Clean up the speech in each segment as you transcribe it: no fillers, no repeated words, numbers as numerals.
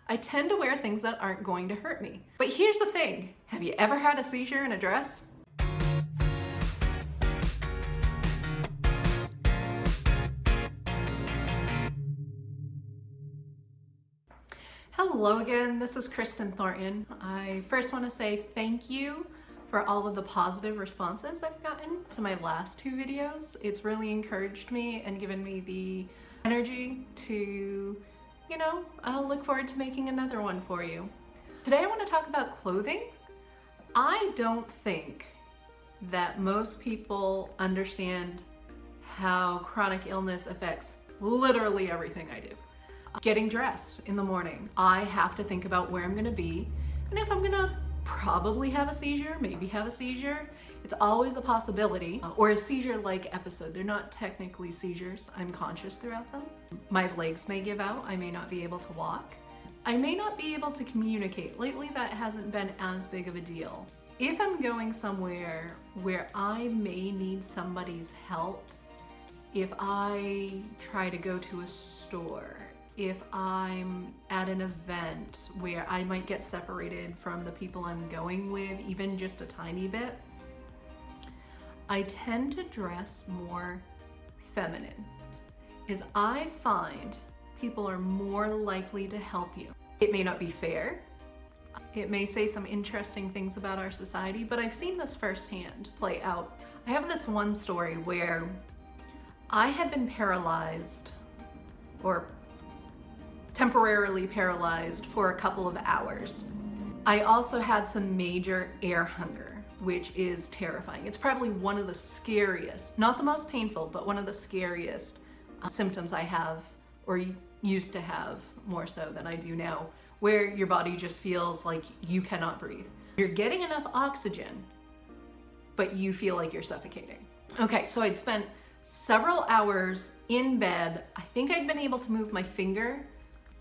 I tend to wear things that aren't going to hurt me. But here's the thing, have you ever had a seizure in a dress? Hello again, this is Kristin Thornton. I first want to say thank you for all of the positive responses I've gotten to my last two videos. It's really encouraged me and given me the energy to, I'll look forward to making another one for you. Today I want to talk about clothing. I don't think that most people understand how chronic illness affects literally everything I do. Getting dressed in the morning, I have to think about where I'm gonna be and if I'm gonna probably have a seizure, maybe have a seizure. It's always a possibility, or a seizure-like episode. They're not technically seizures. I'm conscious throughout them. My legs may give out. I may not be able to walk. I may not be able to communicate. Lately, that hasn't been as big of a deal. If I'm going somewhere where I may need somebody's help, if I try to go to a store, if I'm at an event where I might get separated from the people I'm going with, even just a tiny bit, I tend to dress more feminine. Is I find people are more likely to help you. It may not be fair. It may say some interesting things about our society, but I've seen this firsthand play out. I have this one story where I had been paralyzed, or temporarily paralyzed, for a couple of hours. I also had some major air hunger, which is terrifying. It's probably one of the scariest, not the most painful, but one of the scariest symptoms I have, or used to have more so than I do now, where your body just feels like you cannot breathe. You're getting enough oxygen, but you feel like you're suffocating. Okay, so I'd spent several hours in bed. I think I'd been able to move my finger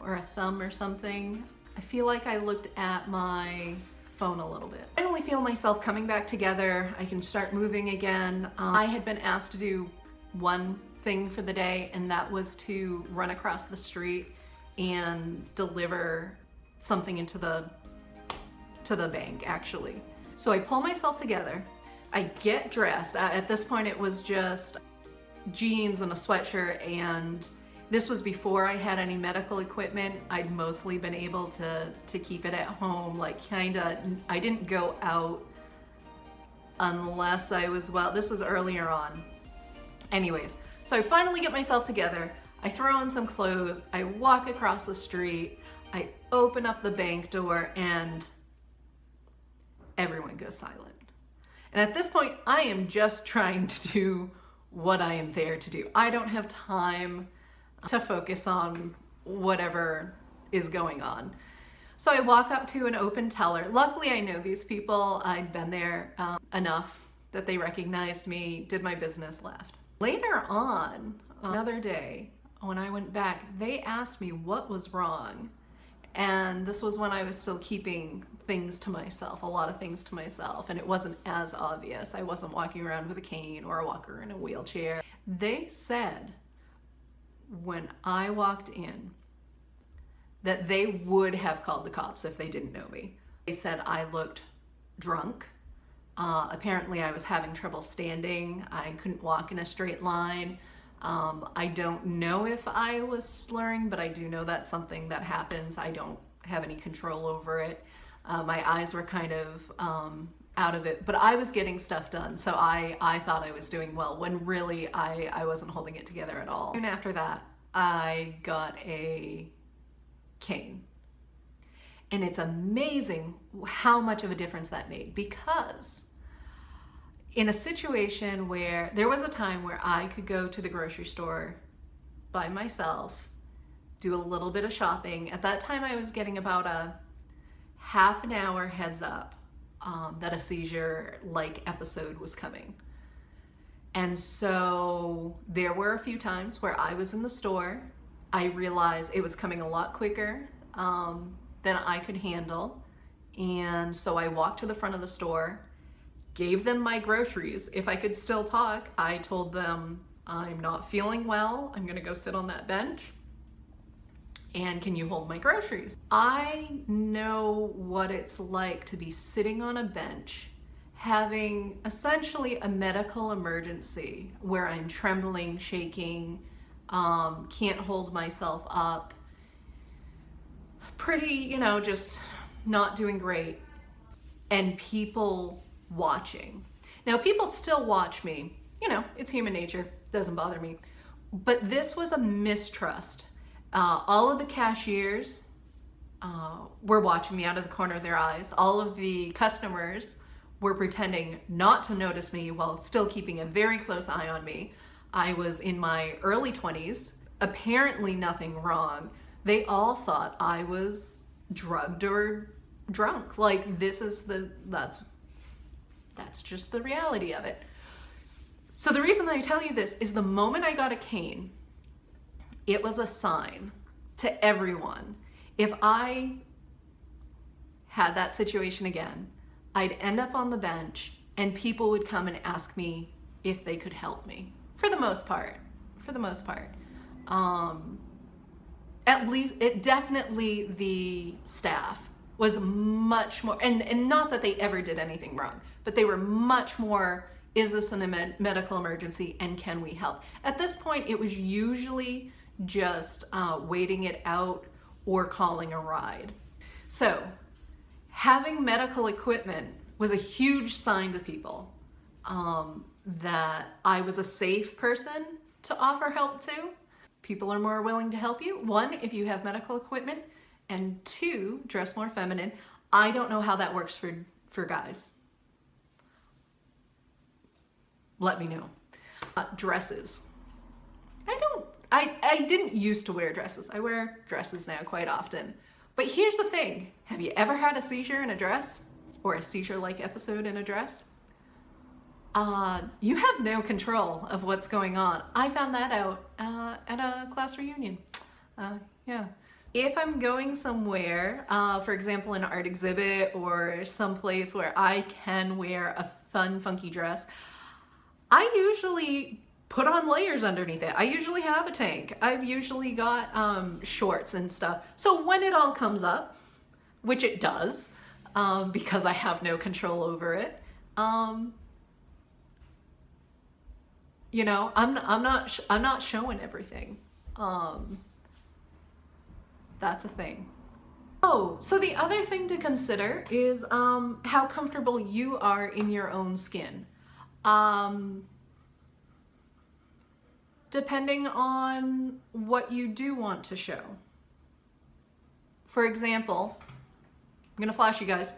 or a thumb or something. I feel like I looked at my phone a little bit. I finally feel myself coming back together. I can start moving again. I had been asked to do one thing for the day, and that was to run across the street and deliver something into the bank, actually. So I pull myself together. I get dressed. At this point, it was just jeans and a sweatshirt, and this was before I had any medical equipment. I'd mostly been able to keep it at home, I didn't go out unless I was, this was earlier on. Anyways, so I finally get myself together. I throw on some clothes, I walk across the street, I open up the bank door, and everyone goes silent. And at this point, I am just trying to do what I am there to do. I don't have time to focus on whatever is going on. So I walk up to an open teller. Luckily, I know these people. I'd been there enough that they recognized me, did my business, left. Later on, another day, when I went back, they asked me what was wrong. And this was when I was still keeping things to myself, a lot of things to myself, and it wasn't as obvious. I wasn't walking around with a cane or a walker in a wheelchair. They said, when I walked in, that they would have called the cops if they didn't know me. They said I looked drunk. Apparently I was having trouble standing. I couldn't walk in a straight line. I don't know if I was slurring, but I do know that's something that happens. I don't have any control over it. My eyes were kind of out of it, but I was getting stuff done, so I thought I was doing well, when really I wasn't holding it together at all. Soon after that, I got a cane. And it's amazing how much of a difference that made, because in a situation where there was a time where I could go to the grocery store by myself, do a little bit of shopping. At that time, I was getting about a half an hour heads up that a seizure-like episode was coming. And so there were a few times where I was in the store. I realized it was coming a lot quicker than I could handle. And so I walked to the front of the store, gave them my groceries. If I could still talk, I told them, I'm not feeling well. I'm gonna go sit on that bench. And can you hold my groceries? I know what it's like to be sitting on a bench having essentially a medical emergency where I'm trembling, shaking, can't hold myself up, pretty, just not doing great, and people watching. Now, people still watch me. It's human nature, doesn't bother me. But this was a mistrust. All of the cashiers were watching me out of the corner of their eyes. All of the customers were pretending not to notice me while still keeping a very close eye on me. I was in my early 20s, apparently nothing wrong. They all thought I was drugged or drunk. Like, that's just the reality of it. So the reason I tell you this is the moment I got a cane, it was a sign to everyone. If I had that situation again, I'd end up on the bench and people would come and ask me if they could help me. For the most part. At least, definitely the staff was much more, and not that they ever did anything wrong, but they were much more, is this a medical emergency and can we help? At this point, it was usually just waiting it out or calling a ride. So having medical equipment was a huge sign to people that I was a safe person to offer help to. People are more willing to help you. One, if you have medical equipment, and two, dress more feminine. I don't know how that works for guys. Let me know. Dresses. I didn't used to wear dresses. I wear dresses now quite often. But here's the thing. Have you ever had a seizure in a dress? Or a seizure-like episode in a dress? You have no control of what's going on. I found that out at a class reunion. Yeah. If I'm going somewhere, for example, an art exhibit or someplace where I can wear a fun, funky dress, I usually put on layers underneath it. I usually have a tank. I've usually got shorts and stuff. So when it all comes up, which it does, because I have no control over it, I'm not showing everything. That's a thing. Oh, so the other thing to consider is how comfortable you are in your own skin. Depending on what you do want to show. For example, I'm gonna flash you guys.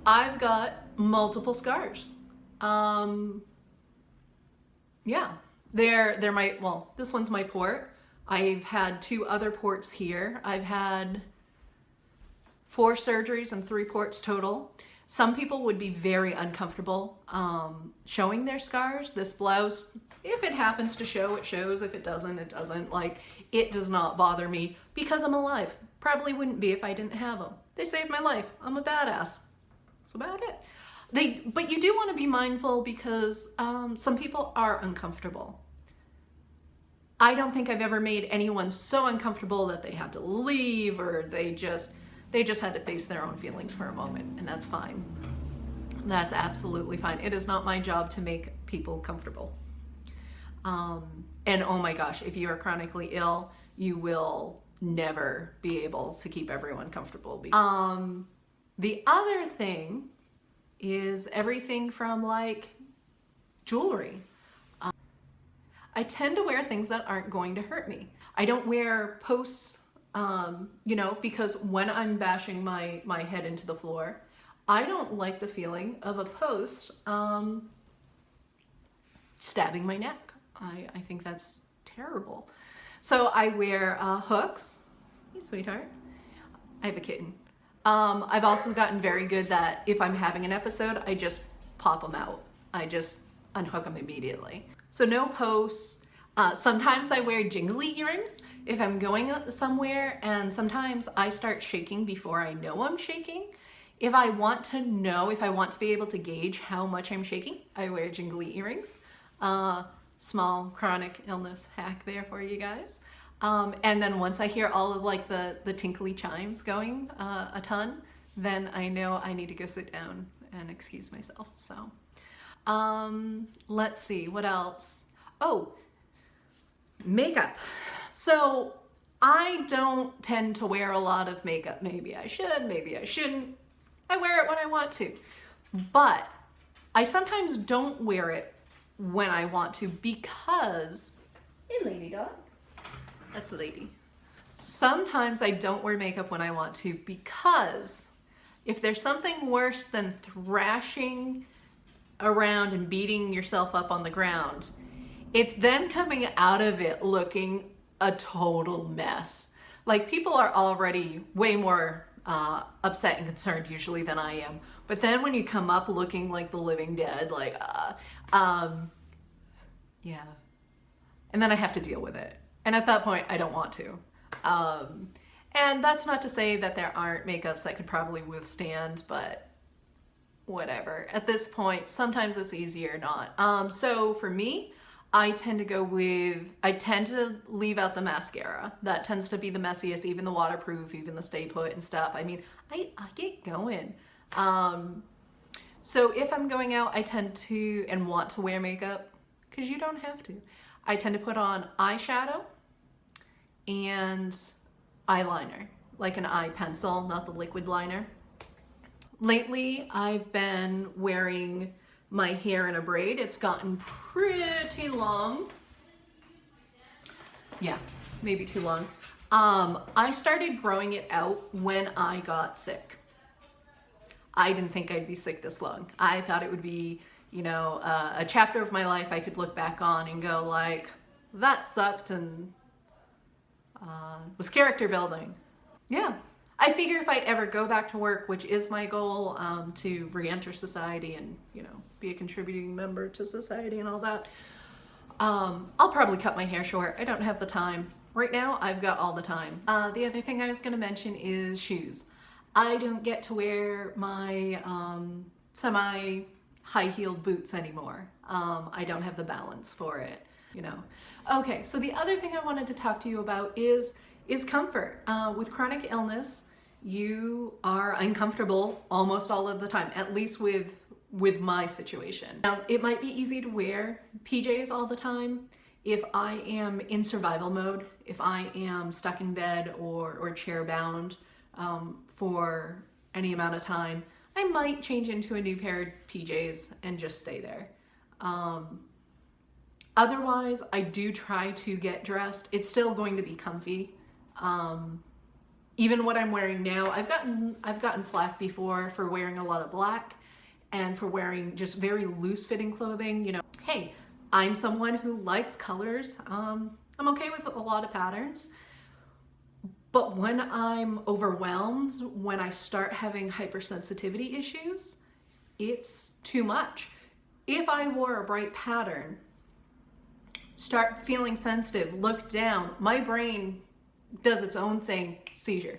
I've got multiple scars. Yeah, this one's my port. I've had 2 other ports here. I've had 4 surgeries and 3 ports total. Some people would be very uncomfortable showing their scars. This blouse, if it happens to show, it shows. If it doesn't, it doesn't. Like, it does not bother me because I'm alive. Probably wouldn't be if I didn't have them. They saved my life. I'm a badass. That's about it. But you do want to be mindful because some people are uncomfortable. I don't think I've ever made anyone so uncomfortable that they had to leave or they just had to face their own feelings for a moment, and that's fine. That's absolutely fine. It is not my job to make people comfortable. And oh my gosh, if you are chronically ill, you will never be able to keep everyone comfortable. The other thing is everything from like jewelry. I tend to wear things that aren't going to hurt me. I don't wear posts, because when I'm bashing my head into the floor, I don't like the feeling of a post stabbing my neck. I think that's terrible. So I wear hooks. Hey, sweetheart. I have a kitten. I've also gotten very good that if I'm having an episode, I just pop them out. I just unhook them immediately. So no posts. Sometimes I wear jingly earrings if I'm going somewhere, and sometimes I start shaking before I know I'm shaking. If I want to be able to gauge how much I'm shaking, I wear jingly earrings. Small chronic illness hack there for you guys. And then once I hear all of like the tinkly chimes going a ton, then I know I need to go sit down and excuse myself. So let's see, what else? Oh, makeup. So I don't tend to wear a lot of makeup. Maybe I should, maybe I shouldn't. I wear it when I want to. But I sometimes don't wear it when I want to because, hey lady dog, that's the lady. Sometimes I don't wear makeup when I want to because if there's something worse than thrashing around and beating yourself up on the ground, it's then coming out of it looking a total mess. Like, people are already way more upset and concerned usually than I am. But then when you come up looking like the living dead, like, yeah. And then I have to deal with it. And at that point, I don't want to. And that's not to say that there aren't makeups that could probably withstand, but whatever. At this point, sometimes it's easier not. So for me, I tend to leave out the mascara. That tends to be the messiest, even the waterproof, even the stay put and stuff. I mean, I get going. So if I'm going out, I tend to and want to wear makeup, because you don't have to. I tend to put on eyeshadow and eyeliner, like an eye pencil, not the liquid liner. Lately, I've been wearing my hair in a braid. It's gotten pretty long. Yeah, maybe too long. I started growing it out when I got sick. I didn't think I'd be sick this long. I thought it would be, you know, a chapter of my life I could look back on and go like, that sucked, and was character building. Yeah. I figure if I ever go back to work, which is my goal, to re-enter society and, you know, be a contributing member to society and all that, I'll probably cut my hair short. I don't have the time. Right now, I've got all the time. The other thing I was going to mention is shoes. I don't get to wear my semi-high-heeled boots anymore. I don't have the balance for it, you know. Okay, so the other thing I wanted to talk to you about is comfort. With chronic illness, you are uncomfortable almost all of the time, at least with my situation. Now, it might be easy to wear PJs all the time. If I am in survival mode, if I am stuck in bed or chair bound for any amount of time, I might change into a new pair of PJs and just stay there. Otherwise, I do try to get dressed. It's still going to be comfy. Even what I'm wearing now, I've gotten flack before for wearing a lot of black and for wearing just very loose fitting clothing. You know, hey, I'm someone who likes colors. I'm okay with a lot of patterns. But when I'm overwhelmed, when I start having hypersensitivity issues, it's too much. If I wore a bright pattern, start feeling sensitive, look down, my brain does its own thing, seizure.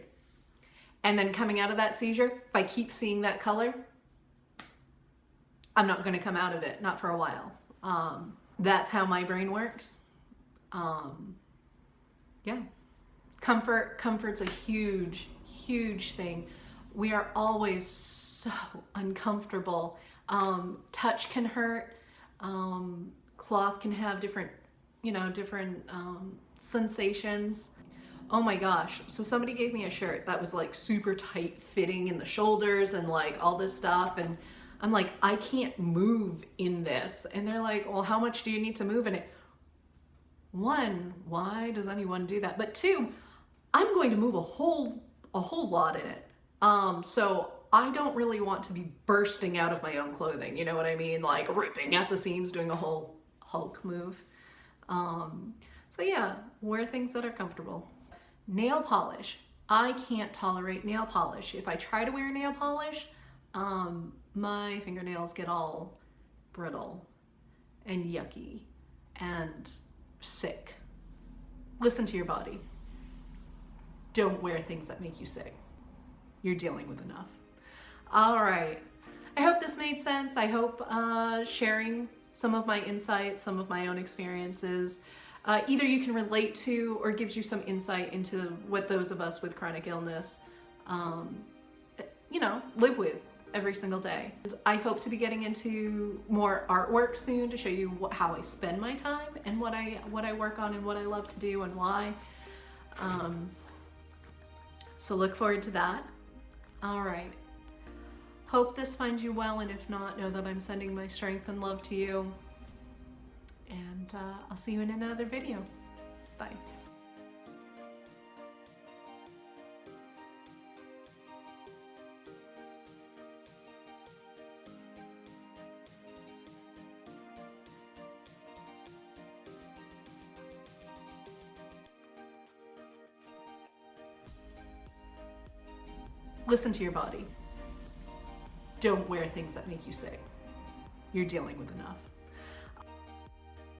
And then coming out of that seizure, if I keep seeing that color, I'm not going to come out of it, not for a while. That's how my brain works. Yeah. Comfort's a huge, huge thing. We are always so uncomfortable. Touch can hurt. Cloth can have different sensations. Oh my gosh. So somebody gave me a shirt that was like super tight fitting in the shoulders and like all this stuff. And I'm like, I can't move in this. And they're like, well, how much do you need to move in it? One, why does anyone do that? But two, I'm going to move a whole lot in it. So I don't really want to be bursting out of my own clothing. You know what I mean? Like ripping at the seams, doing a whole Hulk move. So yeah, wear things that are comfortable. Nail polish. I can't tolerate nail polish. If I try to wear nail polish, my fingernails get all brittle and yucky and sick. Listen to your body. Don't wear things that make you sick. You're dealing with enough. All right. I hope this made sense. I hope sharing some of my insights, some of my own experiences either you can relate to or gives you some insight into what those of us with chronic illness, you know, live with every single day. I hope to be getting into more artwork soon to show you how I spend my time and what I work on and what I love to do and why. So look forward to that. All right. Hope this finds you well, and if not, know that I'm sending my strength and love to you. And I'll see you in another video. Bye. Listen to your body. Don't wear things that make you sick. You're dealing with enough.